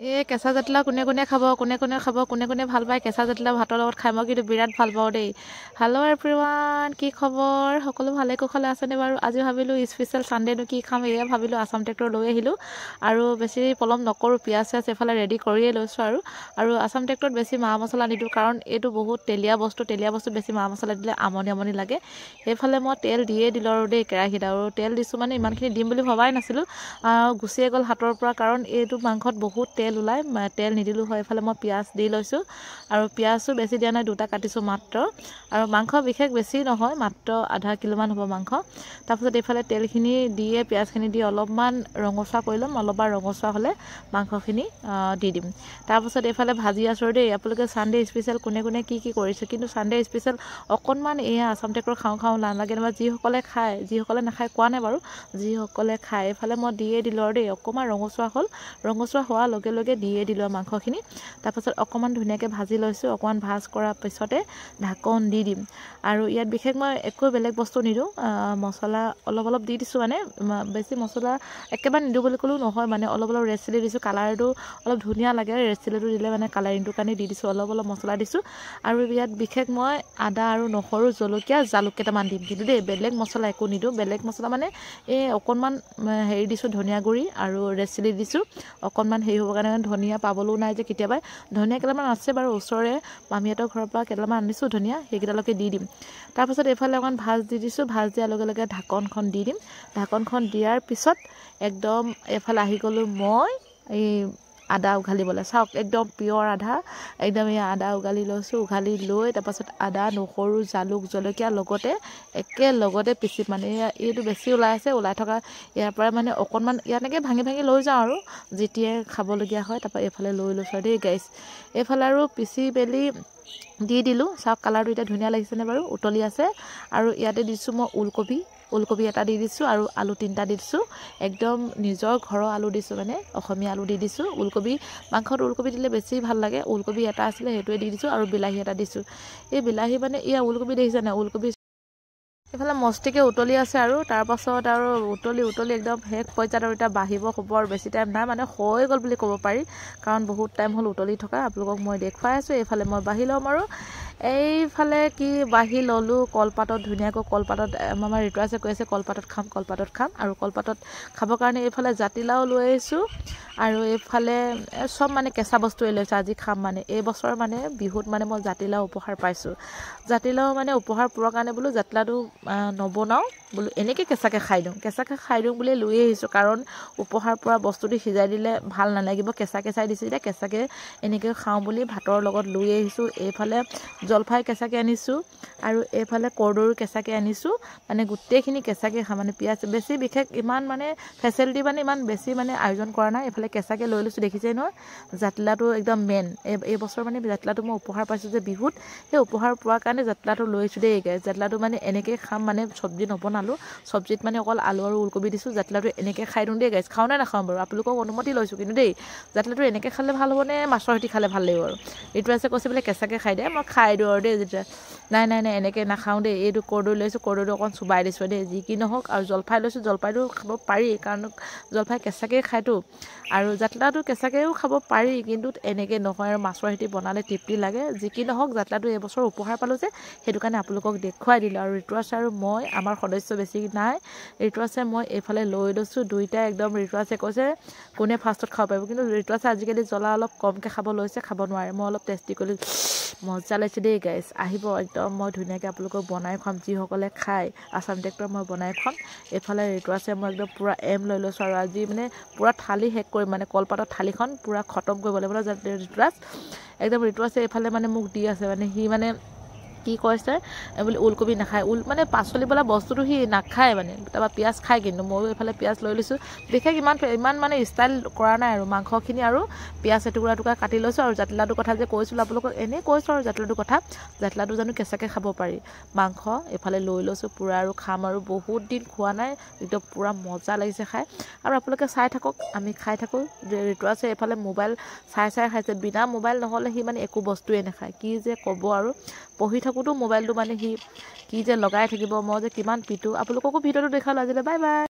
কেঁচা জাতিলাও কোনে খাব কোনে ভাল পায় কেঁচা জাতিলাও ভাতৰ লগত খাই মই কিন্তু বিৰাট ভাল পাওঁ দেই। হেল্ল' এভৰিৱান, কি খবৰ? সকলো ভালে কুশলে আছেনে বাৰু? আজি ভাবিলোঁ স্পেচিয়েল ছানডে'নো কি খাম এয়া ভাবিলোঁ আছাম ট্ৰেক্টৰ লৈ আহিলোঁ আৰু বেছি পলম নকৰোঁ, পিঁয়াজ চিয়াজ এফালে ৰেডি কৰিয়ে লৈছোঁ আৰু আছাম ট্ৰেক্টৰত বেছি মা মছলা নিদিওঁ কাৰণ এইটো বহুত তেলীয়া বস্তুত বেছি মা মছলা দিলে আমনি লাগে। সেইফালে মই তেল দিয়ে দিলোঁ আৰু দেই কেৰাহীত, আৰু তেল দিছোঁ মানে ইমানখিনি দিম বুলি ভবাই নাছিলোঁ, গুচিয়ে গ'ল হাতৰ পৰা কাৰণ এইটো মাংসত বহুত তেল ওলাই, তেল নিদিলোঁ হয়। এইফালে মই পিঁয়াজ দি লৈছোঁ আৰু পিঁয়াজো বেছি দিয়া নাই, 2টা কাটিছোঁ মাত্ৰ, আৰু মাংস বিশেষ বেছি নহয়, মাত্ৰ আধা কিলোমান হ'ব মাংস। তাৰপিছত এইফালে তেলখিনি দিয়ে পিঁয়াজখিনি দি অলপমান ৰঙচুৱা কৰি ল'ম, অলপমান ৰঙচুৱা হ'লে মাংসখিনি দি দিম। তাৰপিছত এইফালে ভাজি আছোঁ দেই। আপোনালোকে ছানডে স্পেচিয়েল কোনে কি কৰিছে, কিন্তু ছানডে স্পেচিয়েল অকণমান এয়া আছাম ট্ৰেক্টৰ খাওঁ নালাগে নহয়, যিসকলে খায়, যিসকলে নাখায় কোৱা নাই বাৰু, যিসকলে খায়। এইফালে মই দিয়ে দিলোঁ আৰু দেই, অকণমান ৰঙচুৱা হ'ল, ৰঙচুৱা হোৱাৰ লগে লগে দিয়ে দিলোঁ মাংসখিনি। তাৰপাছত অকণমান ধুনীয়াকৈ ভাজি লৈছোঁ, অকণমান ভাজ কৰাৰ পিছতে ঢাকন দি দিম। আৰু ইয়াত বিশেষ মই একো বেলেগ বস্তু নিদিওঁ, মছলা অলপ দি দিছোঁ, মানে বেছি মছলা একেবাৰে নিদিওঁ বুলি ক'লেও নহয়, মানে অলপ ৰেড চিলি দিছোঁ, কালাৰটো অলপ ধুনীয়া লাগে, ৰেড চিলিটো দিলে মানে কালাৰিংটোৰ কাৰণে দি দিছোঁ, অলপ মছলা দিছোঁ। আৰু ইয়াত বিশেষ মই আদা আৰু নহৰু জলকীয়া জালুক কেইটামান দিম কিন্তু দেই, বেলেগ মছলা একো নিদিওঁ। বেলেগ মছলা মানে এই অকণমান হেৰি দিছোঁ, ধনিয়া গুড়ি আৰু ৰেড চিলি দিছোঁ, অকণমান হেৰি হ'বৰ কাৰণে, ধনিয়া পাবলৈও নাই যে কেতিয়াবা, ধনিয়া কেইটামান আছে বাৰু ওচৰৰে মামীহঁতৰ ঘৰৰ পৰা কেইটামান আনিছোঁ ধনিয়া, সেইকেইটালৈকে দি দিম। তাৰপাছত এইফালে অকণমান ভাজ দি দিছোঁ, ভাজ দিয়াৰ লগে লগে ঢাকনখন দি দিম। ঢাকনখন দিয়াৰ পিছত একদম এইফালে আহি গ'লোঁ মই এই আদা উঘালিবলৈ। চাওক একদম পিয়ৰ আদা, একদম এই আদা উঘালি লৈছোঁ, উঘালি লৈ তাৰপাছত আদা নহৰু জালুক জলকীয়া লগতে একেলগতে পিচি, মানে এইটো বেছি ওলাই আছে, ওলাই থকা ইয়াৰ পৰা মানে অকণমান ইয়াতেকৈ ভাঙি লৈ যাওঁ আৰু যেতিয়াই খাবলগীয়া হয়। তাৰপৰা এইফালে লৈ লৈছোঁ দেই গাইছ, এইফালে আৰু পিচি মেলি দি দিলোঁ। চাওক কালাৰটো এতিয়া ধুনীয়া লাগিছেনে বাৰু, উতলি আছে। আৰু ইয়াতে দিছোঁ মই ওলকবি এটা দি দিছোঁ আৰু আলু 3টা দি দিছোঁ, একদম নিজৰ ঘৰৰ আলু দিছোঁ, মানে অসমীয়া আলু দি দিছোঁ। মাংসত ওলকবি দিলে বেছি ভাল লাগে, ওলকবি এটা আছিলে সেইটোৱে দি দিছোঁ, আৰু বিলাহী এটা দিছোঁ। এই বিলাহী মানে ওলকবি দেখিছে নাই, ওলকবি এইফালে মস্তিকে উতলি আছে। আৰু তাৰপাছত আৰু উতলি একদম শেষ পৰ্যায়ত, আৰু এতিয়া বাঢ়িব হ'ব, আৰু বেছি টাইম নাই, মানে হৈ গ'ল বুলি ক'ব পাৰি কাৰণ বহুত টাইম হ'ল উতলি থকা, আপোনালোকক মই দেখুৱাই আছোঁ। এইফালে মই বাঢ়ি ল'ম, আৰু এইফালে কি বাঢ়ি ল'লোঁ কলপাতত, ধুনীয়াকৈ কলপাতত, আমাৰ ৰিতুৰাজে কৈ আছে কলপাতত খাম, আৰু কলপাতত খাবৰ কাৰণে এইফালে জাতিলাও লৈ আহিছোঁ, আৰু এইফালে চব মানে কেঁচা বস্তুৱে লৈছোঁ আজি খাম, মানে এইবছৰ মানে বিহুত মানে মই জাতিলাও উপহাৰ পাইছোঁ। জাতিলাও মানে উপহাৰ পোৱাৰ কাৰণে বোলো জাতিলাওটো নবনাওঁ, বোলো এনেকৈ কেঁচাকৈ খাই দিওঁ বুলি লৈ আহিছোঁ, কাৰণ উপহাৰ পোৱা বস্তুটো সিজাই দিলে ভাল নালাগিব, কেঁচাই দিছোঁ এতিয়া, কেঁচাকৈ এনেকৈ খাওঁ বুলি ভাতৰ লগত লৈ আহিছোঁ। এইফালে জলফাই কেঁচাকৈ আনিছোঁ, আৰু এইফালে কৰ্দৈও কেঁচাকৈ আনিছোঁ, মানে গোটেইখিনি কেঁচাকৈ খাম, মানে পিঁয়াজ বেছি বিশেষ ইমান মানে ফেচিলিটি মানে ইমান বেছি মানে আয়োজন কৰা নাই। এইফালে কেঁচাকৈ লৈ লৈছোঁ, দেখিছেই নহয় জাতিলাওটো একদম মেইন, এইবছৰ মানে জাতিলাওটো মই উপহাৰ পাইছোঁ যে বিহুত, সেই উপহাৰ পোৱাৰ কাৰণে জাতিলাওটো লৈ আহিছোঁ দেই। জাতিলাওটো মানে এনেকৈ খাম, মানে চব্জি নবনালোঁ, চব্জিত মানে অকল আলু আৰু ওলকবি দিছোঁ, জাতিলাওটো এনেকৈ খাই দিওঁ দেই গাইছ, খাওঁ নে নাখাওঁ বাৰু আপোনালোকক অনুমতি লৈছোঁ কিন্তু দেই। জাতিলাওটো এনেকৈ খালে ভাল হ'বনে মাছৰ সৈতে খালে ভাল লাগিব? আৰু ৰিতুৰাজে কৈছে বোলে কেঁচাকৈ খাই দে, মই খাই দিওঁ আৰু দেই। যেতিয়া নাই এনেকৈ নাখাওঁ দেই। এইটো কৰ্দৈ লৈছোঁ, কৰ্দৈটো অকণ চুবাই দিছোঁ দেই, যি কি নহওক। আৰু জলফাই লৈছোঁ, জলফাইটো খাব পাৰি কাৰণ জলফাই কেঁচাকৈ খায়তো, আৰু জাতিলাওটো কেঁচাকৈও খাব পাৰি, কিন্তু এনেকৈ নহয়, আৰু মাছৰ সৈতে বনালে তৃপ্তি লাগে। যি কি নহওক জাতিলাওটো এইবছৰ উপহাৰ পালোঁ যে, সেইটো কাৰণে আপোনালোকক দেখুৱাই দিলোঁ। আৰু ৰিতুৰাজ আৰু মই, আমাৰ সদস্য বেছি নাই, ৰিতুৰাজে মই এইফালে লৈ লৈছোঁ দুইটাই, একদম ৰিতুৰাজে কৈছে কোনে ফাৰ্ষ্টত খাব পাৰিব, কিন্তু ৰিতুৰাজে আজিকালি জ্বলা অলপ কমকৈ খাব লৈছে, খাব নোৱাৰে। মই অলপ টেষ্টি কৰি মজা লাগিছে দেই গাইছ, আহিব একদম মই ধুনীয়াকৈ আপোনালোকক বনাই খুৱাম, যিসকলে খায় আছাম ট্ৰেক্টৰ মই বনাই খুৱাম। এইফালে ৰিতুৰাজে মই একদম পূৰা লৈ লৈছোঁ, আৰু আজি মানে পূৰা থালি শেষ কৰিম, মানে কলপাতৰ থালিখন পূৰা খতম কৰিব লাগিব ৰিতুৰাজ, একদম ৰিতুৰাজে এইফালে মানে মোক দি আছে, মানে সি মানে কি কৈছে বোলে ওলকবি নাখায়, মানে পাচলি বোলা বস্তুটো সি নাখায়, মানে তাৰপৰা পিঁয়াজ খায়, কিন্তু ময়ো এইফালে পিঁয়াজ লৈ লৈছোঁ। বিশেষ ইমান মানে ষ্টাইল কৰা নাই, আৰু মাংসখিনি আৰু পিঁয়াজ এটুকুৰা কাটি লৈছোঁ। আৰু জাতিলাওটোৰ কথা যে কৈছিলোঁ আপোনালোকক, এনেই কৈছোঁ আৰু জাতিলাওটোৰ কথা, জাতিলাওটো জানো কেঁচাকৈ খাব পাৰি, মাংস এইফালে লৈ লৈছোঁ পূৰা, আৰু খাম, আৰু বহুত দিন খোৱা নাই, একদম পূৰা মজা লাগিছে খাই। আৰু আপোনালোকে চাই থাকক, আমি খাই থাকোঁ। ৰিতুৰাজে এইফালে মোবাইল চাই খাইছে, বিনা মোবাইল নহ'লে সি মানে একো বস্তুৱে নাখায়, কি যে ক'ব। আৰু পঢ়ি থাকোঁতো মোবাইলটো মানে সি কি যে লগাই থাকিব, মই যে কিমান পিটো, আপোনালোককো ভিডিঅ'টো দেখালোঁ আজিলৈ, বাই বাই।